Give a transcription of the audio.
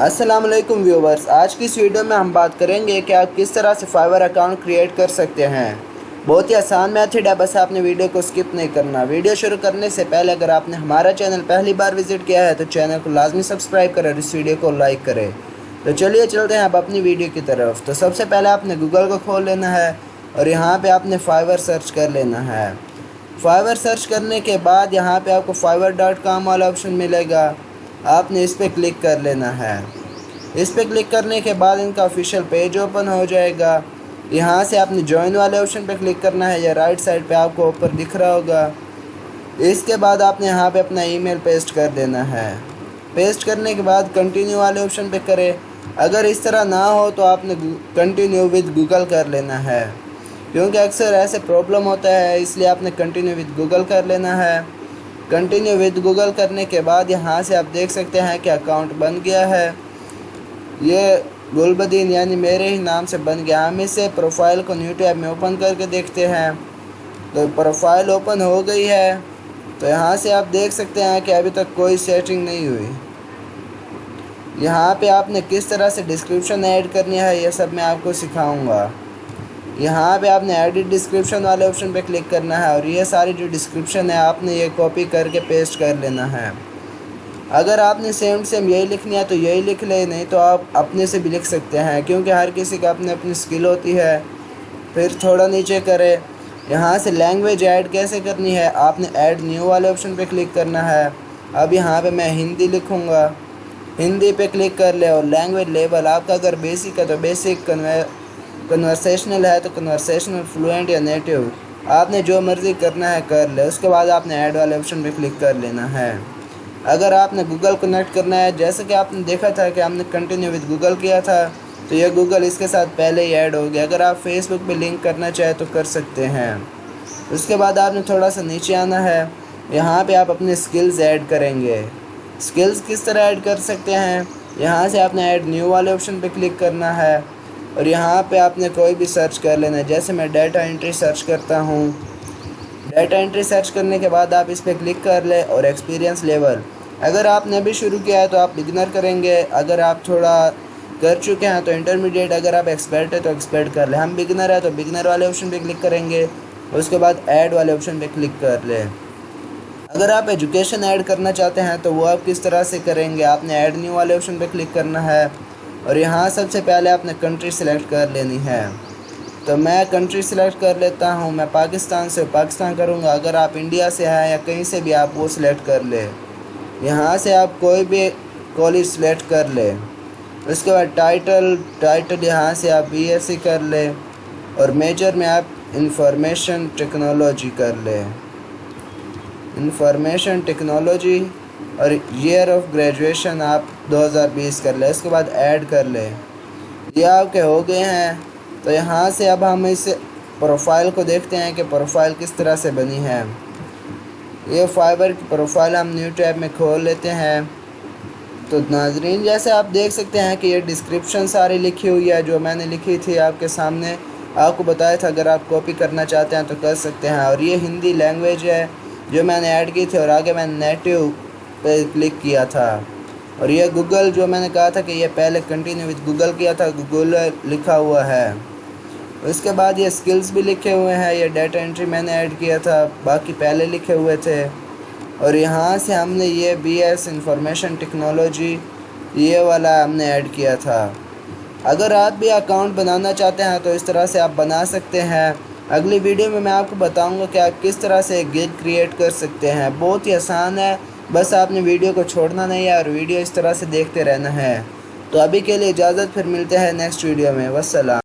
अस्सलाम वालेकुम व्यूवर्स, आज की इस वीडियो में हम बात करेंगे कि आप किस तरह से फाइवर अकाउंट क्रिएट कर सकते हैं। बहुत ही आसान मेथड है, बस आपने वीडियो को स्किप नहीं करना। वीडियो शुरू करने से पहले अगर आपने हमारा चैनल पहली बार विजिट किया है तो चैनल को लाजमी सब्सक्राइब करें और इस वीडियो को लाइक करें। तो चलिए चलते हैं अब अपनी वीडियो की तरफ। तो सबसे पहले आपने गूगल को खोल लेना है और यहाँ पर आपने फाइवर सर्च कर लेना है। फाइवर सर्च करने के बाद यहाँ पर आपको fiverr.com वाला ऑप्शन मिलेगा, आपने इस पर क्लिक कर लेना है। इस पर क्लिक करने के बाद इनका ऑफिशियल पेज ओपन हो जाएगा। यहाँ से आपने ज्वाइन वाले ऑप्शन पर क्लिक करना है, या राइट साइड पे आपको ऊपर दिख रहा होगा। इसके बाद आपने यहाँ पे अपना ईमेल पेस्ट कर देना है। पेस्ट करने के बाद कंटिन्यू वाले ऑप्शन पे करें। अगर इस तरह ना हो तो आपने कंटिन्यू विद गूगल कर लेना है, क्योंकि अक्सर ऐसे प्रॉब्लम होता है, इसलिए आपने कंटिन्यू विद गूगल कर लेना है। कंटिन्यू विद गूगल करने के बाद यहाँ से आप देख सकते हैं कि अकाउंट बन गया है। ये गुलबदीन यानी मेरे ही नाम से बन गया। हम इसे प्रोफाइल को न्यू टैब में ओपन करके देखते हैं। तो प्रोफाइल ओपन हो गई है। तो यहाँ से आप देख सकते हैं कि अभी तक कोई सेटिंग नहीं हुई। यहाँ पे आपने किस तरह से डिस्क्रिप्शन ऐड करनी है ये सब मैं आपको सिखाऊंगा। यहाँ पे आपने एडिट डिस्क्रिप्शन वाले ऑप्शन पे क्लिक करना है और ये सारी जो डिस्क्रिप्शन है आपने ये कॉपी करके पेस्ट कर लेना है। अगर आपने सेम सेम यही लिखनी है तो यही लिख ले, नहीं तो आप अपने से भी लिख सकते हैं, क्योंकि हर किसी का अपनी अपनी स्किल होती है। फिर थोड़ा नीचे करें, यहाँ से लैंग्वेज ऐड कैसे करनी है, आपने ऐड न्यू वाले ऑप्शन पे क्लिक करना है। अब यहाँ पे मैं हिंदी लिखूँगा, हिंदी पे क्लिक कर ले। और लैंग्वेज लेवल आपका अगर बेसिक है तो बेसिक, कन्वर्सेशनल है तो कन्वर्सेशनल, फ्लुएंट या नेटिव, आपने जो मर्ज़ी करना है कर ले। उसके बाद आपने ऐड वाले ऑप्शन पे क्लिक कर लेना है। अगर आपने गूगल कनेक्ट करना है, जैसे कि आपने देखा था कि हमने कंटिन्यू विद गूगल किया था, तो ये गूगल इसके साथ पहले ही ऐड हो गया। अगर आप फेसबुक पे लिंक करना चाहें तो कर सकते हैं। उसके बाद आपने थोड़ा सा नीचे आना है, यहाँ पे आप अपने स्किल्स ऐड करेंगे। स्किल्स किस तरह ऐड कर सकते हैं, यहाँ से आपने ऐड न्यू वाले ऑप्शन पे क्लिक करना है और यहाँ पे आपने कोई भी सर्च कर लेना है। जैसे मैं डाटा एंट्री सर्च करता हूँ। डाटा एंट्री सर्च करने के बाद आप इस पर क्लिक कर ले और एक्सपीरियंस लेवल, अगर आपने अभी शुरू किया है तो आप बिगिनर करेंगे, अगर आप थोड़ा कर चुके हैं तो इंटरमीडिएट, अगर आप एक्सपर्ट है तो एक्सपर्ट कर ले। हम बिगिनर है तो बिगिनर वाले ऑप्शन पे क्लिक करेंगे। उसके बाद ऐड वाले ऑप्शन पे क्लिक कर ले। अगर आप एजुकेशन ऐड करना चाहते हैं तो वो आप किस तरह से करेंगे, आपने ऐड न्यू वाले ऑप्शन पे क्लिक करना है और यहाँ सबसे पहले आपने कंट्री सेलेक्ट कर लेनी है। तो मैं कंट्री सेलेक्ट कर लेता हूँ, मैं पाकिस्तान से पाकिस्तान करूँगा। अगर आप इंडिया से हैं या कहीं से भी आप वो सिलेक्ट कर ले। यहाँ से आप कोई भी कॉलेज सेलेक्ट कर ले। उसके बाद टाइटल यहाँ से आप BSc कर ले और मेजर में आप इंफॉर्मेशन टेक्नोलॉजी कर ले, इंफॉर्मेशन टेक्नोलॉजी, और ईयर ऑफ ग्रेजुएशन आप 2020 कर ले। इसके बाद ऐड कर ले। ये आपके हो गए हैं। तो यहाँ से अब हम इस प्रोफाइल को देखते हैं कि प्रोफाइल किस तरह से बनी है। ये फाइवर की प्रोफाइल हम न्यू टैब में खोल लेते हैं। तो नाजरीन, जैसे आप देख सकते हैं कि ये डिस्क्रिप्शन सारी लिखी हुई है जो मैंने लिखी थी आपके सामने, आपको बताया था। अगर आप कॉपी करना चाहते हैं तो कर सकते हैं। और ये हिंदी लैंग्वेज है जो मैंने ऐड की थी और आगे मैंने नेटिव पे क्लिक किया था। और ये गूगल जो मैंने कहा था कि ये पहले कंटिन्यू विद गूगल किया था, गूगल लिखा हुआ है। उसके बाद ये स्किल्स भी लिखे हुए हैं। ये डाटा एंट्री मैंने ऐड किया था, बाकी पहले लिखे हुए थे। और यहाँ से हमने ये BS इंफॉर्मेशन टेक्नोलॉजी ये वाला हमने ऐड किया था। अगर आप भी अकाउंट बनाना चाहते हैं तो इस तरह से आप बना सकते हैं। अगली वीडियो में मैं आपको बताऊंगा कि आप किस तरह से गिग क्रिएट कर सकते हैं। बहुत ही आसान है, बस आपने वीडियो को छोड़ना नहीं है और वीडियो इस तरह से देखते रहना है। तो अभी के लिए इजाज़त, फिर मिलते हैं नेक्स्ट वीडियो में। वस्सलाम।